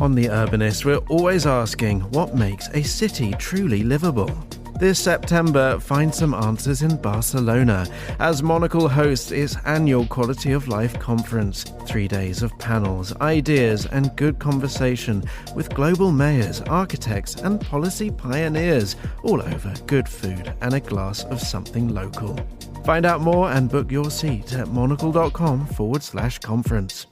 On The Urbanist, we're always asking what makes a city truly livable. This September, find some answers in Barcelona as Monocle hosts its annual Quality of Life conference. 3 days of panels, ideas and good conversation with global mayors, architects and policy pioneers, all over good food and a glass of something local. Find out more and book your seat at monocle.com/conference.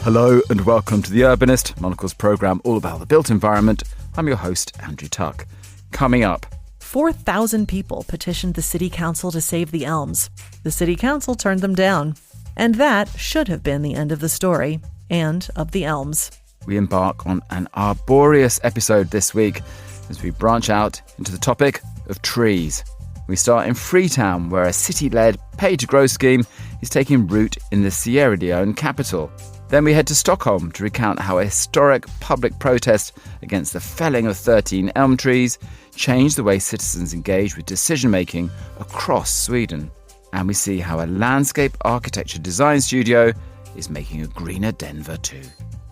Hello and welcome to The Urbanist, Monocle's programme all about the built environment. I'm your host, Andrew Tuck. Coming up, 4,000 people petitioned the city council to save the Elms. The city council turned them down. And that should have been the end of the story, and of the Elms. we embark on an arboreous episode this week as we branch out into the topic of trees. We start in Freetown, where a city-led pay-to-grow scheme is taking root in the Sierra Leone capital. Then we head to Stockholm to recount how a historic public protest against the felling of 13 elm trees changed the way citizens engage with decision-making across Sweden. And we see how a landscape architecture design studio is making a greener Denver too.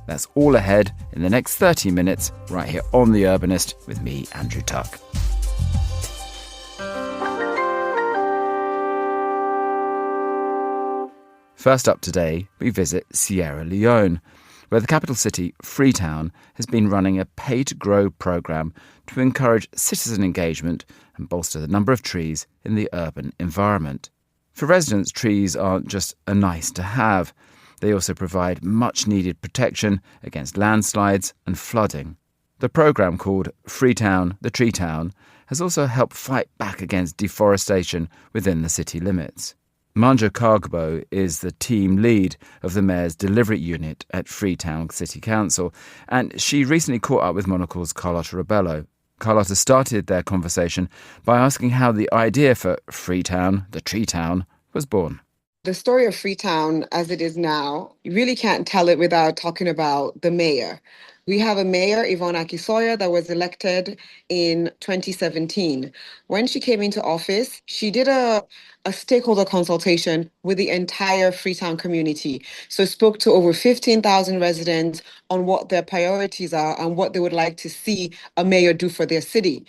That's all ahead in the next 30 minutes right here on The Urbanist with me, Andrew Tuck. First up today, we visit Sierra Leone, where the capital city, Freetown, has been running a pay-to-grow programme to encourage citizen engagement and bolster the number of trees in the urban environment. For residents, trees aren't just a nice to have. They also provide much-needed protection against landslides and flooding. The programme, called Freetown, the Tree Town, has also helped fight back against deforestation within the city limits. Manja Cargbo is the team lead of the Mayor's Delivery Unit at Freetown City Council, and she recently caught up with Monocle's Carlotta Rebello. Carlotta started their conversation by asking how the idea for Freetown, the Tree Town, was born. The story of Freetown as it is now, you really can't tell it without talking about the mayor. We have a mayor, Yvonne Akisoya, that was elected in 2017. When she came into office, she did a stakeholder consultation with the entire Freetown community. So spoke to over 15,000 residents on what their priorities are and what they would like to see a mayor do for their city.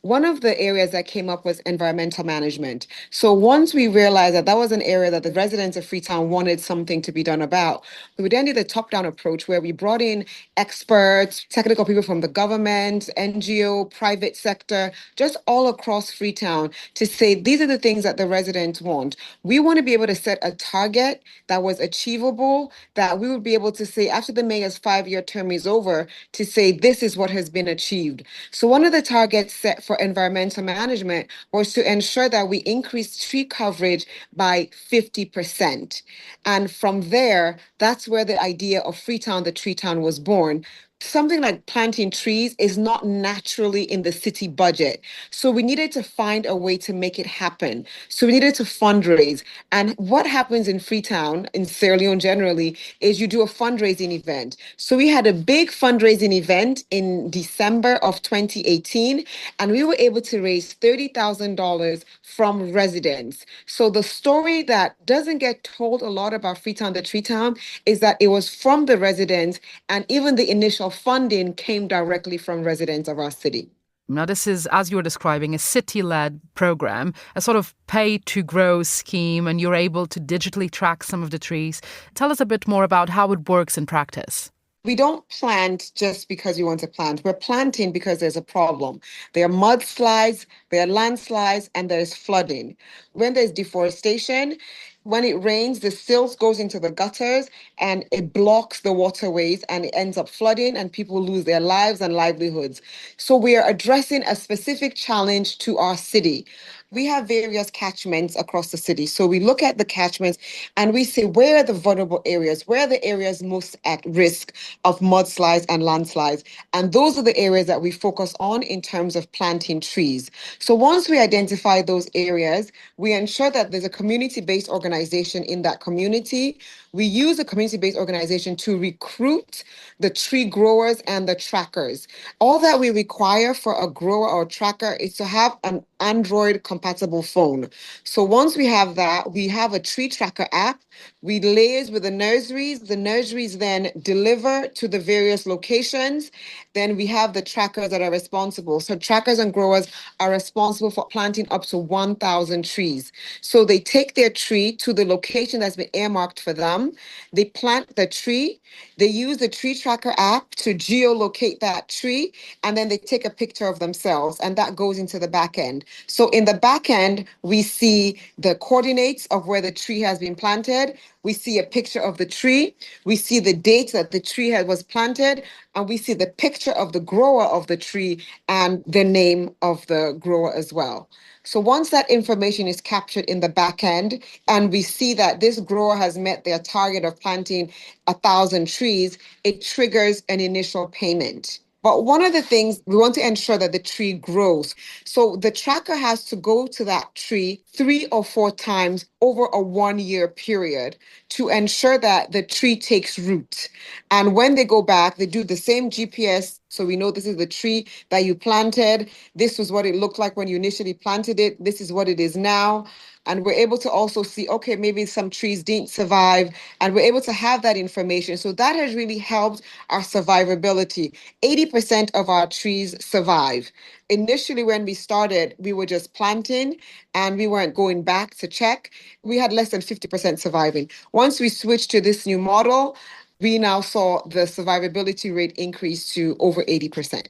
One of the areas that came up was environmental management. So once we realized that that was an area that the residents of Freetown wanted something to be done about, we then did a top-down approach where we brought in experts, technical people from the government, NGO, private sector, just all across Freetown to say, these are the things that the residents want. We want to be able to set a target that was achievable, that we would be able to say after the mayor's 5-year term is over, to say this is what has been achieved. So one of the targets set for environmental management was to ensure that we increase tree coverage by 50%. And from there, that's where the idea of Freetown, the Tree Town was born. Something like planting trees is not naturally in the city budget. So we needed to find a way to make it happen. So we needed to fundraise. And what happens in Freetown, in Sierra Leone generally, is you do a fundraising event. So we had a big fundraising event in December of 2018, and we were able to raise $30,000 from residents. So the story that doesn't get told a lot about Freetown, the Tree Town, is that it was from the residents, and even the initial funding came directly from residents of our city. Now, this is, as you were describing, a city-led program, a sort of pay-to-grow scheme, and you're able to digitally track some of the trees. Tell us a bit more about how it works in practice. We don't plant just because we want to plant. We're planting because there's a problem. There are mudslides, there are landslides, and there's flooding. When there's deforestation, when it rains, the silt goes into the gutters and it blocks the waterways and it ends up flooding and people lose their lives and livelihoods. So we are addressing a specific challenge to our city. We have various catchments across the city. So we look at the catchments and we say, where are the vulnerable areas? Where are the areas most at risk of mudslides and landslides? And those are the areas that we focus on in terms of planting trees. So once we identify those areas, we ensure that there's a community-based organization in that community. we use a community-based organization to recruit the tree growers and the trackers. All that we require for a grower or tracker is to have an Android compatible phone. So once we have that, we have a tree tracker app. We liaise with the nurseries. The nurseries then deliver to the various locations. Then we have the trackers that are responsible. So trackers and growers are responsible for planting up to 1,000 trees. So they take their tree to the location that's been earmarked for them. They plant the tree. They use the tree tracker app to geolocate that tree, and then they take a picture of themselves, and that goes into the back end. So in the back end, we see the coordinates of where the tree has been planted. We see a picture of the tree. We see the date that the tree was planted, and we see the picture of the grower of the tree and the name of the grower as well. So once that information is captured in the back end, and we see that this grower has met their target of planting 1,000 trees, it triggers an initial payment. But one of the things, we want to ensure that the tree grows. So the tracker has to go to that tree 3 or 4 times over a 1-year period to ensure that the tree takes root. And when they go back, they do the same GPS. So we know this is the tree that you planted. This was what it looked like when you initially planted it. This is what it is now. And we're able to also see, okay, maybe some trees didn't survive, and we're able to have that information. So that has really helped our survivability. 80% of our trees survive. Initially, when we started, we were just planting and we weren't going back to check. We had less than 50% surviving. Once we switched to this new model, we now saw the survivability rate increase to over 80%.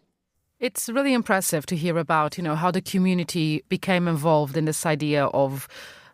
It's really impressive to hear about, how the community became involved in this idea of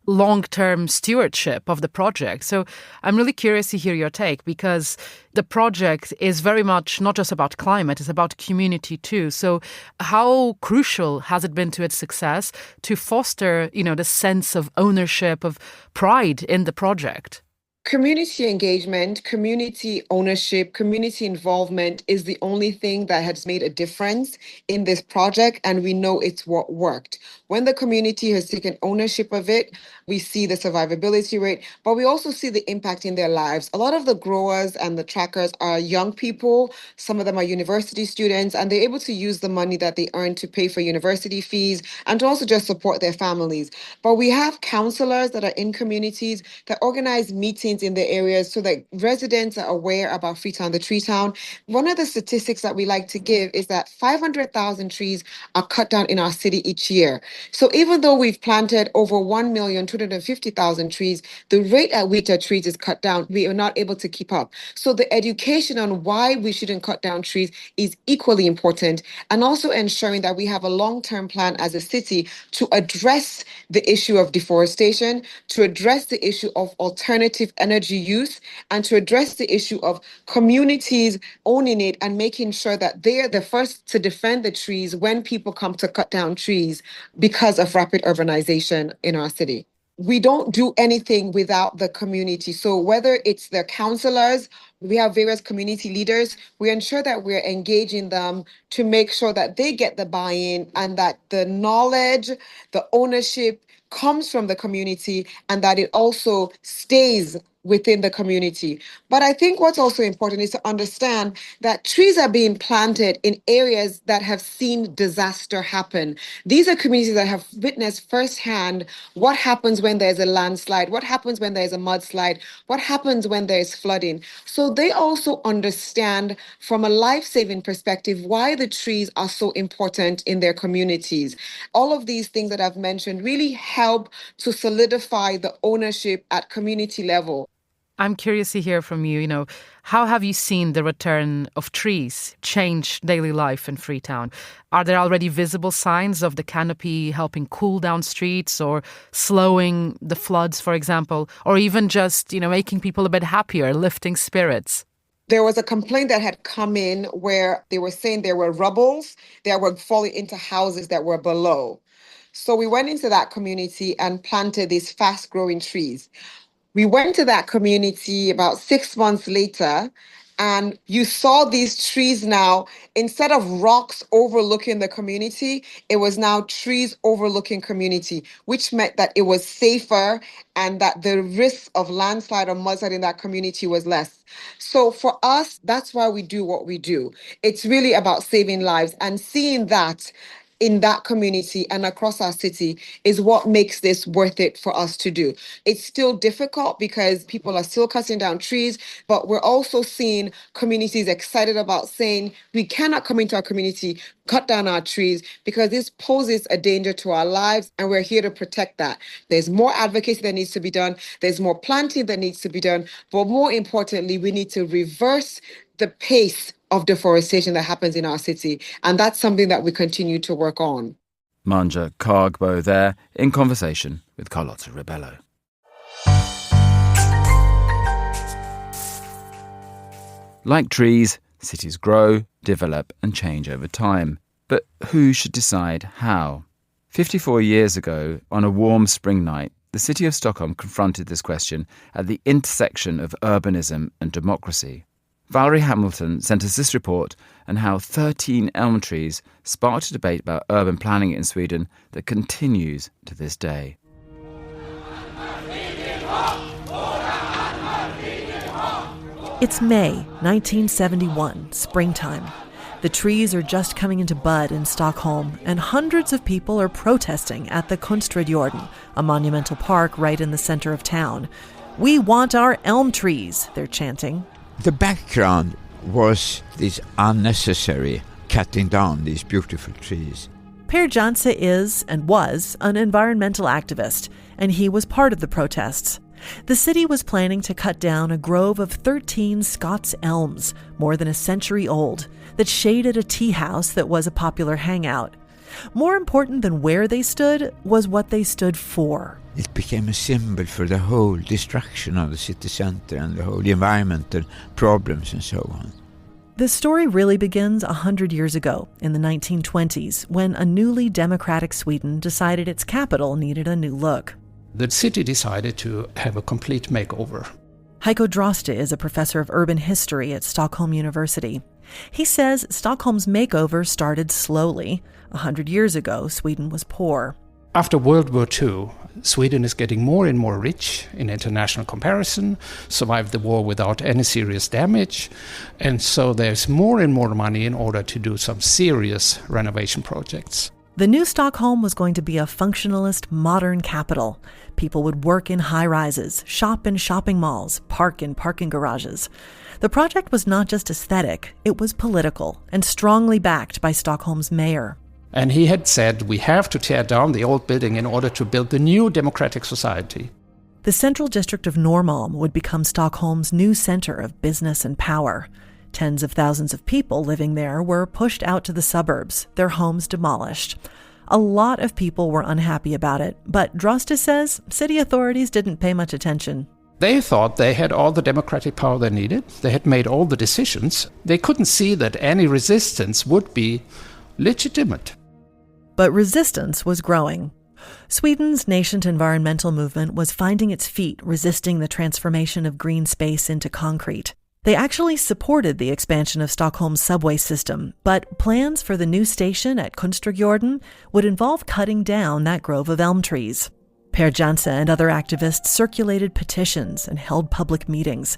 long-term stewardship of the project. So I'm really curious to hear your take, because the project is very much not just about climate, it's about community too. So how crucial has it been to its success to foster, the sense of ownership, of pride in the project? Community engagement, community ownership, community involvement is the only thing that has made a difference in this project, and we know it's what worked. When the community has taken ownership of it, we see the survivability rate, but we also see the impact in their lives. A lot of the growers and the trackers are young people. Some of them are university students, and they're able to use the money that they earn to pay for university fees and to also just support their families. But we have counselors that are in communities that organize meetings in the areas so that residents are aware about Freetown, the tree town. One of the statistics that we like to give is that 500,000 trees are cut down in our city each year. So even though we've planted over 1,250,000 trees, the rate at which our trees is cut down, we are not able to keep up. So the education on why we shouldn't cut down trees is equally important, and also ensuring that we have a long-term plan as a city to address the issue of deforestation, to address the issue of alternative energy use, and to address the issue of communities owning it and making sure that they are the first to defend the trees when people come to cut down trees because of rapid urbanization in our city. We don't do anything without the community. So whether it's the counselors, we have various community leaders, we ensure that we're engaging them to make sure that they get the buy-in and that the knowledge, the ownership comes from the community, and that it also stays within the community. But I think what's also important is to understand that trees are being planted in areas that have seen disaster happen. These are communities that have witnessed firsthand what happens when there's a landslide, what happens when there's a mudslide, what happens when there's flooding. So they also understand from a life-saving perspective why the trees are so important in their communities. All of these things that I've mentioned really help to solidify the ownership at community level. I'm curious to hear from you, how have you seen the return of trees change daily life in Freetown? Are there already visible signs of the canopy helping cool down streets or slowing the floods, for example, or even just, making people a bit happier, lifting spirits? There was a complaint that had come in where they were saying there were rubbles that were falling into houses that were below. So we went into that community and planted these fast-growing trees. We went to that community about 6 months later, And you saw these trees now, instead of rocks overlooking the community, it was now trees overlooking community, which meant that it was safer and that the risk of landslide or mudslide in that community was less. So for us, that's why we do what we do. It's really about saving lives, and seeing that in that community and across our city is what makes this worth it for us to do. It's still difficult because people are still cutting down trees, but we're also seeing communities excited about saying we cannot come into our community, cut down our trees, because this poses a danger to our lives, and we're here to protect that. There's more advocacy that needs to be done. There's more planting that needs to be done. But more importantly, we need to reverse the pace of deforestation that happens in our city. And that's something that we continue to work on. Manja Cargbo there in conversation with Carlotta Ribello. Like trees, cities grow, develop and change over time. But who should decide how? 54 years ago, on a warm spring night, the city of Stockholm confronted this question at the intersection of urbanism and democracy. Valerie Hamilton sent us this report on how 13 elm trees sparked a debate about urban planning in Sweden that continues to this day. It's May 1971, springtime. The trees are just coming into bud in Stockholm, and hundreds of people are protesting at the Kunstradjorden, a monumental park right in the center of town. "We want our elm trees," they're chanting. The background was this unnecessary cutting down these beautiful trees. Per Janse is, and was, an environmental activist, and he was part of the protests. The city was planning to cut down a grove of 13 Scots elms, more than a century old, that shaded a tea house that was a popular hangout. More important than where they stood was what they stood for. It became a symbol for the whole destruction of the city center and the whole environmental problems and so on. The story really begins 100 years ago, in the 1920s, when a newly democratic Sweden decided its capital needed a new look. The city decided to have a complete makeover. Heiko Droste is a professor of urban history at Stockholm University. He says Stockholm's makeover started slowly. 100 years ago, Sweden was poor. After World War II, Sweden is getting more and more rich in international comparison, survived the war without any serious damage, and so there's more and more money in order to do some serious renovation projects. The new Stockholm was going to be a functionalist, modern capital. People would work in high-rises, shop in shopping malls, park in parking garages. The project was not just aesthetic, it was political and strongly backed by Stockholm's mayor. And he had said, we have to tear down the old building in order to build the new democratic society. The central district of Norrmalm would become Stockholm's new center of business and power. Tens of thousands of people living there were pushed out to the suburbs, their homes demolished. A lot of people were unhappy about it, but Droste says city authorities didn't pay much attention. They thought they had all the democratic power they needed. They had made all the decisions. They couldn't see that any resistance would be legitimate. But resistance was growing. Sweden's nascent environmental movement was finding its feet resisting the transformation of green space into concrete. They actually supported the expansion of Stockholm's subway system, but plans for the new station at Kunstradjorden would involve cutting down that grove of elm trees. Per Janse and other activists circulated petitions and held public meetings.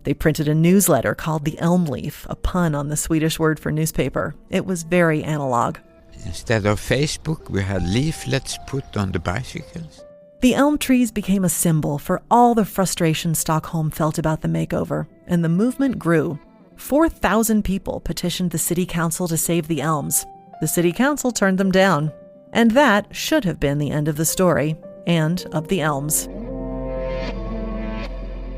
They printed a newsletter called the Elm Leaf, a pun on the Swedish word for newspaper. It was very analog. Instead of Facebook, we had leaflets put on the bicycles. The elm trees became a symbol for all the frustration Stockholm felt about the makeover, and the movement grew. 4,000 people petitioned the city council to save the elms. The city council turned them down. And that should have been the end of the story, and of the elms.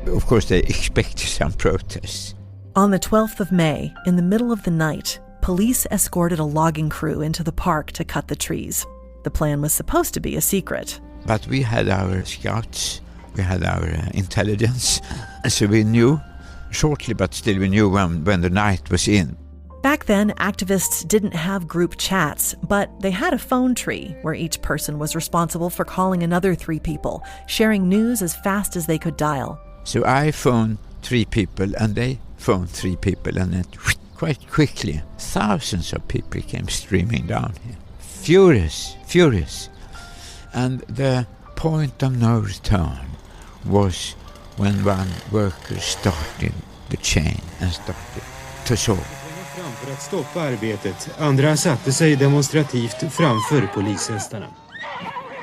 Of course, they expected some protests. On the 12th of May, in the middle of the night, police escorted a logging crew into the park to cut the trees. The plan was supposed to be a secret. But we had our scouts, we had our intelligence, so we knew shortly, but still we knew when the night was in. Back then, activists didn't have group chats, but they had a phone tree where each person was responsible for calling another 3 people, sharing news as fast as they could dial. So I phoned 3 people and they phoned 3 people, and it quite quickly thousands of people came streaming down here. Furious. And the point of no return was when one worker started the chain and started to solve. För att stoppa arbetet. Andra satte sig demonstrativt framför polishästarna.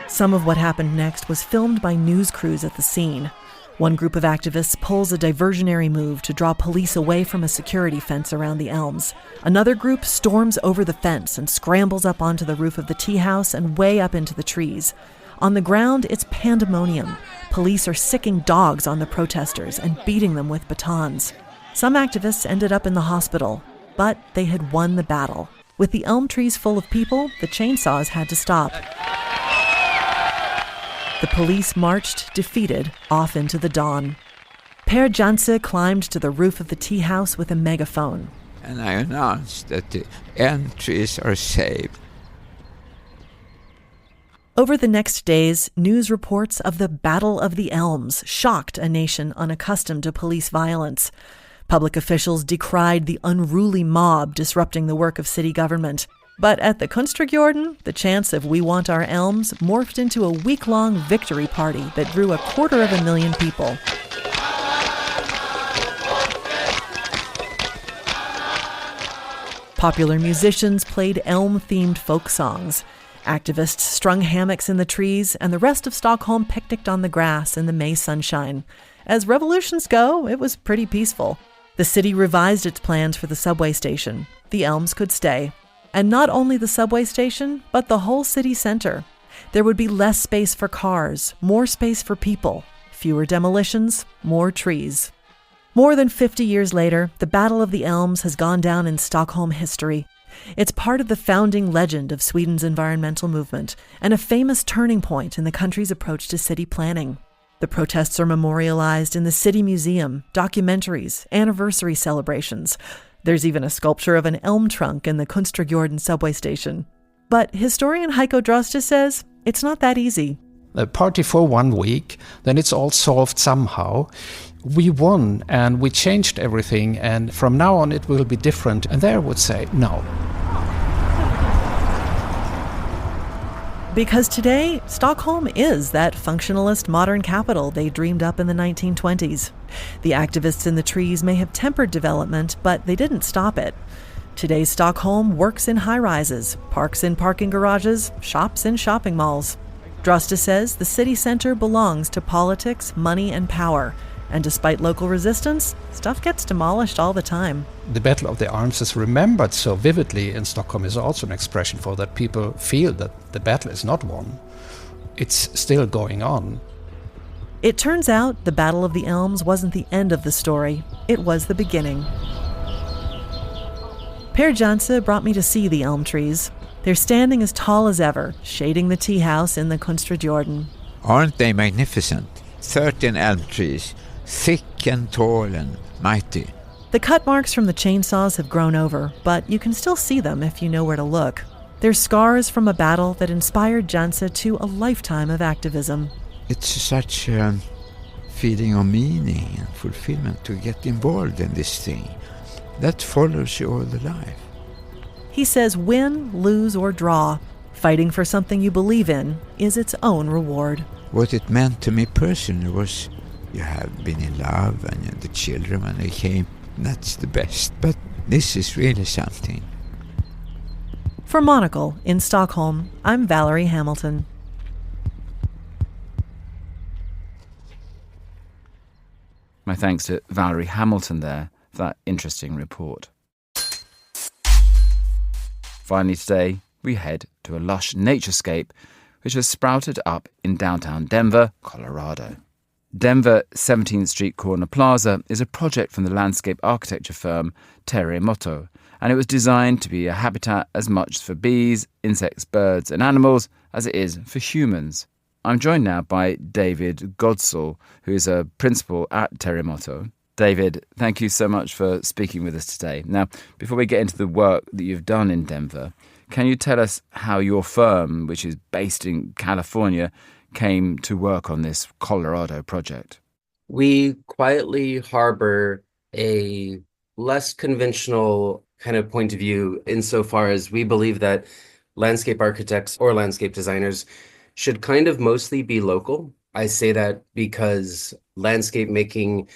Some of what happened next was filmed by news crews at the scene. One group of activists pulls a diversionary move to draw police away from a security fence around the Elms. Another group storms over the fence and scrambles up onto the roof of the tea house and way up into the trees. On the ground, it's pandemonium. Police are sicking dogs on the protesters and beating them with batons. Some activists ended up in the hospital, but they had won the battle. With the elm trees full of people, the chainsaws had to stop. The police marched, defeated, off into the dawn. Per Janse climbed to the roof of the tea house with a megaphone. And I announced that the elm trees are saved. Over the next days, news reports of the Battle of the Elms shocked a nation unaccustomed to police violence. Public officials decried the unruly mob disrupting the work of city government. But at the Kunstregården, the chants of We Want Our Elms morphed into a week-long victory party that drew 250,000 people. Popular musicians played elm-themed folk songs. Activists strung hammocks in the trees, and the rest of Stockholm picnicked on the grass in the May sunshine. As revolutions go, it was pretty peaceful. The city revised its plans for the subway station. The Elms could stay. And not only the subway station, but the whole city center. There would be less space for cars, more space for people, fewer demolitions, more trees. More than 50 years later, the Battle of the Elms has gone down in Stockholm history. It's part of the founding legend of Sweden's environmental movement and a famous turning point in the country's approach to city planning. The protests are memorialized in the City Museum, documentaries, anniversary celebrations. There's even a sculpture of an elm trunk in the Kunstregården subway station. But historian Heiko Droste says it's not that easy. The party for 1 week, then it's all solved somehow. We won and we changed everything, and from now on it will be different. And there I would say no. Because today, Stockholm is that functionalist modern capital they dreamed up in the 1920s. The activists in the trees may have tempered development, but they didn't stop it. Today's Stockholm works in high-rises, parks in parking garages, shops in shopping malls. Droste says the city center belongs to politics, money, and power. And despite local resistance, stuff gets demolished all the time. The Battle of the Elms is remembered so vividly in Stockholm is also an expression for that. People feel that the battle is not won. It's still going on. It turns out the Battle of the Elms wasn't the end of the story. It was the beginning. Per Janse brought me to see the elm trees. They're standing as tall as ever, shading the tea house in the Kunstregården. Aren't they magnificent? 13 elm trees, thick and tall and mighty. The cut marks from the chainsaws have grown over, but you can still see them if you know where to look. They're scars from a battle that inspired Janse to a lifetime of activism. It's such a feeling of meaning and fulfillment to get involved in this thing. That follows you all the life. He says win, lose, or draw, fighting for something you believe in is its own reward. What it meant to me personally was you have been in love and the children when they came, that's the best. But this is really something. For Monocle in Stockholm, I'm Valerie Hamilton. My thanks to Valerie Hamilton there for that interesting report. Finally today, we head to a lush naturescape which has sprouted up in downtown Denver, Colorado. Denver 17th Street Corner Plaza is a project from the landscape architecture firm Terremoto, and it was designed to be a habitat as much for bees, insects, birds and animals as it is for humans. I'm joined now by David Godsall, who is a principal at Terremoto. David, thank you so much for speaking with us today. Now, before we get into the work that you've done in Denver, can you tell us how your firm, which is based in California, came to work on this Colorado project? We quietly harbor a less conventional kind of point of view insofar as we believe that landscape architects or landscape designers should kind of mostly be local. I say that because landscape making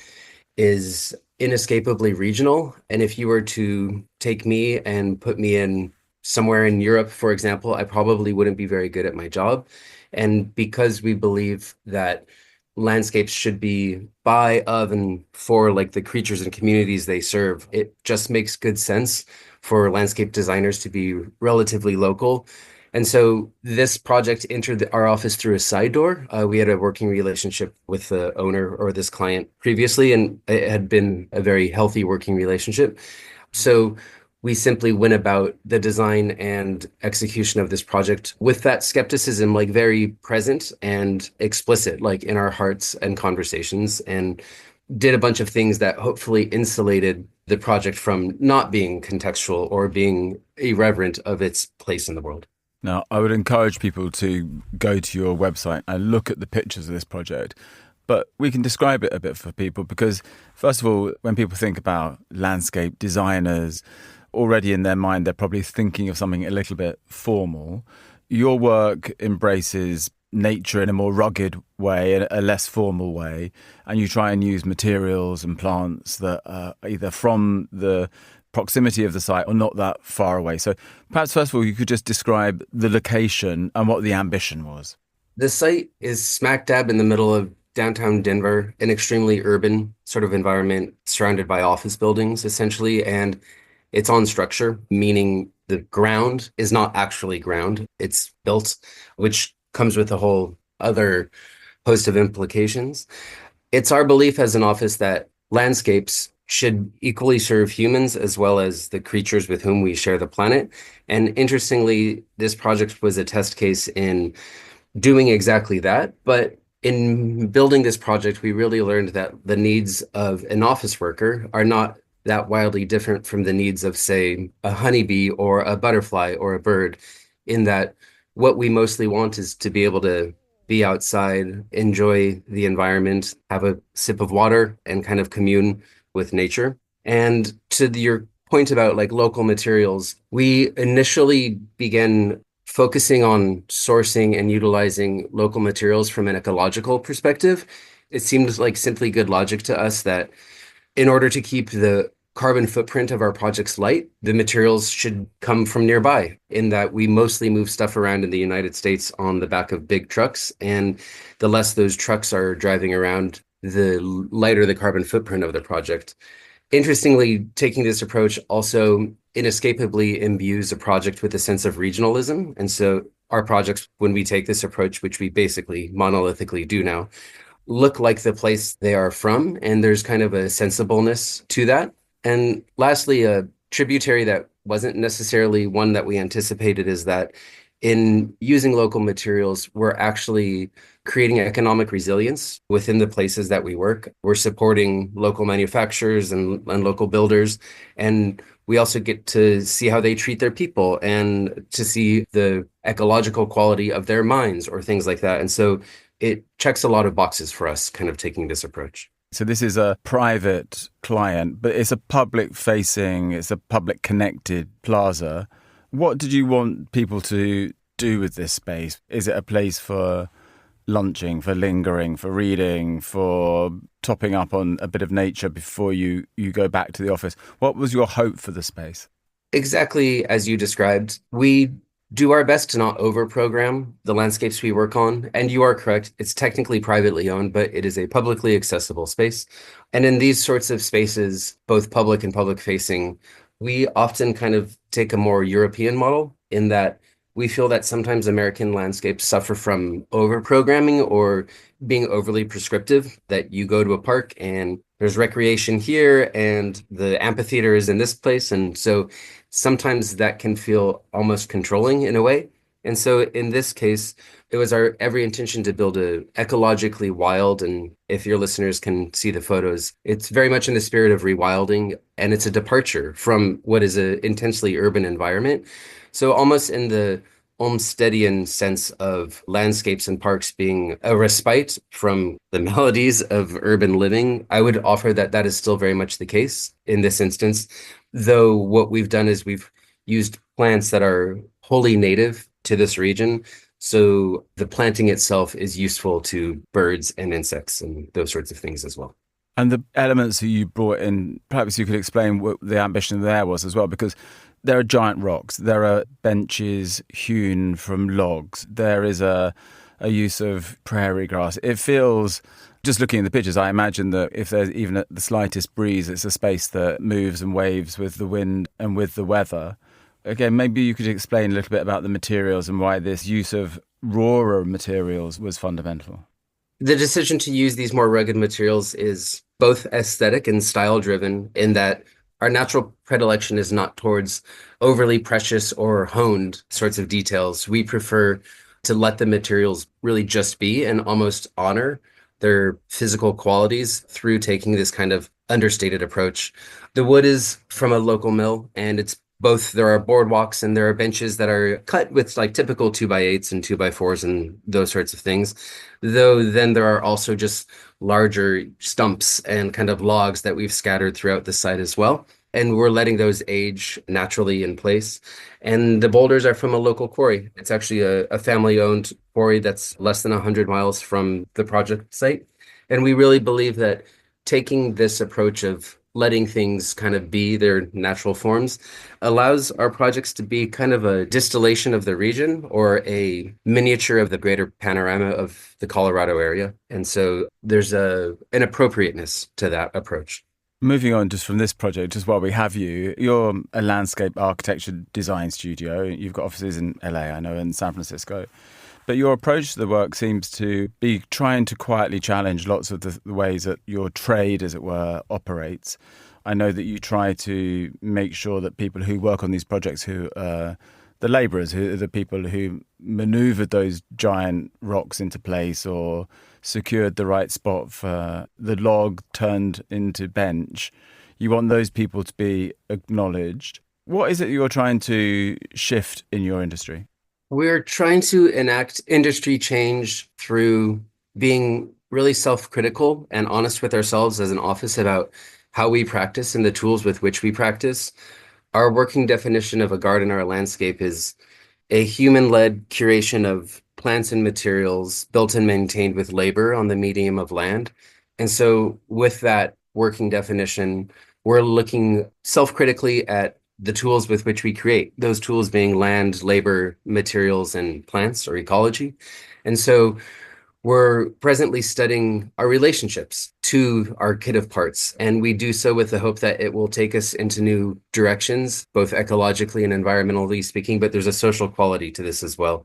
is inescapably regional. And if you were to take me and put me in somewhere in Europe, for example, I probably wouldn't be very good at my job. And because we believe that landscapes should be by, of, and for like the creatures and communities they serve, it just makes good sense for landscape designers to be relatively local. And so this project entered our office through a side door. We had a working relationship with the owner or this client previously, and it had been a very healthy working relationship. So we simply went about the design and execution of this project with that skepticism, like very present and explicit, like in our hearts and conversations, and did a bunch of things that hopefully insulated the project from not being contextual or being irreverent of its place in the world. Now, I would encourage people to go to your website and look at the pictures of this project, but we can describe it a bit for people because, first of all, when people think about landscape designers, already in their mind, they're probably thinking of something a little bit formal. Your work embraces nature in a more rugged way, a less formal way, and you try and use materials and plants that are either from the proximity of the site or not that far away. So perhaps first of all, you could just describe the location and what the ambition was. The site is smack dab in the middle of downtown Denver, an extremely urban sort of environment surrounded by office buildings, essentially. And it's on structure, meaning the ground is not actually ground. It's built, which comes with a whole other host of implications. It's our belief as an office that landscapes should equally serve humans as well as the creatures with whom we share the planet. And interestingly, this project was a test case in doing exactly that. But in building this project, we really learned that the needs of an office worker are not that wildly different from the needs of, say, a honeybee or a butterfly or a bird, in that what we mostly want is to be able to be outside, enjoy the environment, have a sip of water, and kind of commune with nature. And to your point about like local materials, we initially began focusing on sourcing and utilizing local materials from an ecological perspective. It seemed like simply good logic to us that in order to keep the carbon footprint of our projects light, the materials should come from nearby, in that we mostly move stuff around in the United States on the back of big trucks. And the less those trucks are driving around, the lighter the carbon footprint of the project. Interestingly, taking this approach also inescapably imbues a project with a sense of regionalism. And so our projects, when we take this approach, which we basically monolithically do now, look like the place they are from. And there's kind of a sensibleness to that. And lastly, a tributary that wasn't necessarily one that we anticipated is that in using local materials, we're actually creating economic resilience within the places that we work. We're supporting local manufacturers and local builders. And we also get to see how they treat their people and to see the ecological quality of their mines or things like that. And so it checks a lot of boxes for us, kind of taking this approach. So this is a private client, but it's a public-facing, it's a public-connected plaza. What did you want people to do with this space? Is it a place for lunching, for lingering, for reading, for topping up on a bit of nature before you go back to the office? What was your hope for the space? Exactly as you described. We do our best to not over-program the landscapes we work on. And you are correct, it's technically privately owned, but it is a publicly accessible space. And in these sorts of spaces, both public and public-facing, we often kind of take a more European model in that we feel that sometimes American landscapes suffer from over-programming or being overly prescriptive, that you go to a park and there's recreation here and the amphitheater is in this place. And so sometimes that can feel almost controlling in a way. And so in this case, it was our every intention to build a ecologically wild, and if your listeners can see the photos, it's very much in the spirit of rewilding, and it's a departure from what is an intensely urban environment. So almost in the Olmstedian sense of landscapes and parks being a respite from the melodies of urban living, I would offer that that is still very much the case in this instance, though what we've done is we've used plants that are wholly native to this region. So the planting itself is useful to birds and insects and those sorts of things as well. And the elements that you brought in, perhaps you could explain what the ambition there was as well, because there are giant rocks, there are benches hewn from logs, there is a use of prairie grass. It feels, just looking at the pictures, I imagine that if there's even the slightest breeze, it's a space that moves and waves with the wind and with the weather. Again, maybe you could explain a little bit about the materials and why this use of rawer materials was fundamental. The decision to use these more rugged materials is both aesthetic and style driven, in that our natural predilection is not towards overly precious or honed sorts of details. We prefer to let the materials really just be and almost honor their physical qualities through taking this kind of understated approach. The wood is from a local mill, and it's both, there are boardwalks and there are benches that are cut with like typical 2x8s and 2x4s and those sorts of things. Though then there are also just larger stumps and kind of logs that we've scattered throughout the site as well. And we're letting those age naturally in place. And the boulders are from a local quarry. It's actually a family-owned quarry that's less than 100 miles from the project site. And we really believe that taking this approach of letting things kind of be their natural forms allows our projects to be kind of a distillation of the region or a miniature of the greater panorama of the Colorado area. And so there's an appropriateness to that approach. Moving on just from this project, just while we have you, you're a landscape architecture design studio. You've got offices in LA, I know, and San Francisco. But your approach to the work seems to be trying to quietly challenge lots of the ways that your trade, as it were, operates. I know that you try to make sure that people who work on these projects, who are the labourers, who are the people who manoeuvred those giant rocks into place or secured the right spot for the log turned into bench, you want those people to be acknowledged. What is it you're trying to shift in your industry? We're trying to enact industry change through being really self-critical and honest with ourselves as an office about how we practice and the tools with which we practice. Our working definition of a garden or a landscape is a human-led curation of plants and materials built and maintained with labor on the medium of land. And so with that working definition, we're looking self-critically at the tools with which we create, those tools being land, labor, materials, and plants or ecology. And so we're presently studying our relationships to our kit of parts, and we do so with the hope that it will take us into new directions, both ecologically and environmentally speaking, but there's a social quality to this as well.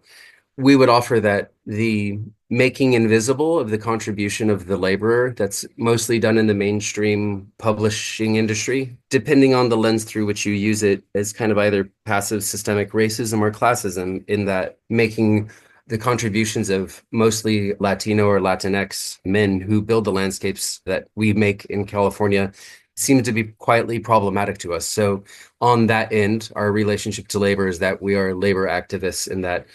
We would offer that the making invisible of the contribution of the laborer that's mostly done in the mainstream publishing industry, depending on the lens through which you use it, is kind of either passive systemic racism or classism, in that making the contributions of mostly Latino or Latinx men who build the landscapes that we make in California seem to be quietly problematic to us. So on that end, our relationship to labor is that we are labor activists, in that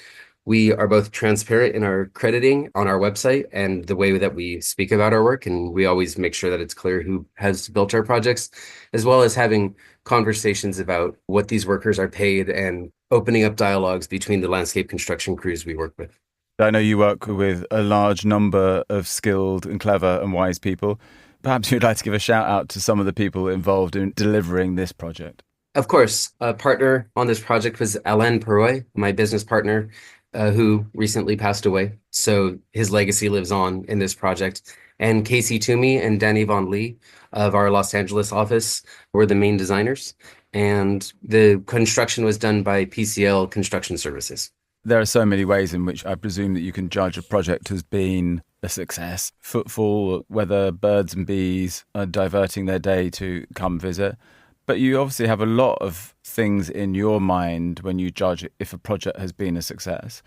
we are both transparent in our crediting on our website and the way that we speak about our work. And we always make sure that it's clear who has built our projects, as well as having conversations about what these workers are paid and opening up dialogues between the landscape construction crews we work with. I know you work with a large number of skilled and clever and wise people. Perhaps you'd like to give a shout out to some of the people involved in delivering this project. Of course, a partner on this project was Alain Peroy, my business partner, who recently passed away. So his legacy lives on in this project. And Casey Toomey and Danny Von Lee of our Los Angeles office were the main designers. And the construction was done by PCL Construction Services. There are so many ways in which I presume that you can judge a project as being a success. Footfall, whether birds and bees are diverting their day to come visit. But you obviously have a lot of things in your mind when you judge if a project has been a success.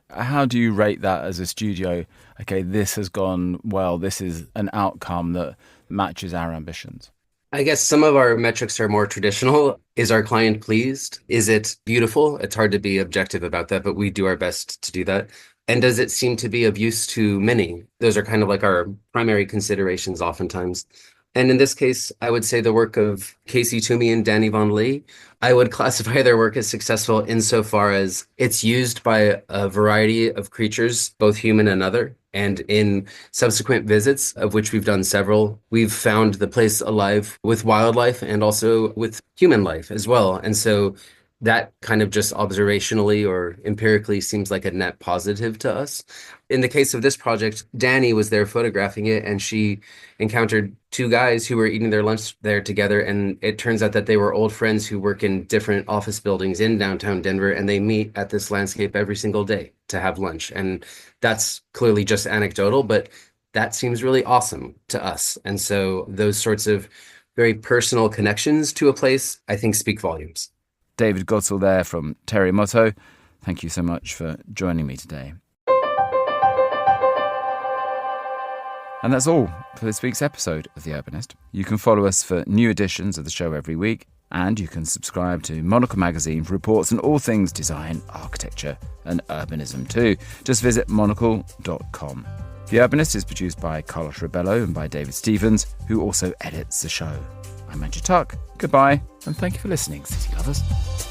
How do you rate that as a studio? Okay, this has gone well. This is an outcome that matches our ambitions. I guess some of our metrics are more traditional. Is our client pleased? Is it beautiful? It's hard to be objective about that, but we do our best to do that. And does it seem to be of use to many? Those are kind of like our primary considerations oftentimes. And in this case, I would say the work of Casey Toomey and Danny Von Lee, I would classify their work as successful insofar as it's used by a variety of creatures, both human and other. And in subsequent visits, of which we've done several, we've found the place alive with wildlife and also with human life as well. And so that kind of just observationally or empirically seems like a net positive to us. In the case of this project, Danny was there photographing it, and she encountered two guys who were eating their lunch there together. And it turns out that they were old friends who work in different office buildings in downtown Denver, and they meet at this landscape every single day to have lunch. And that's clearly just anecdotal, but that seems really awesome to us. And so those sorts of very personal connections to a place, I think, speak volumes. David Gotzel there from Terremoto. Thank you so much for joining me today. And that's all for this week's episode of The Urbanist. You can follow us for new editions of the show every week, and you can subscribe to Monocle magazine for reports on all things design, architecture and urbanism too. Just visit monocle.com. The Urbanist is produced by Carlos Rebello and by David Stevens, who also edits the show. I'm Andrew Tuck. Goodbye, and thank you for listening, city lovers.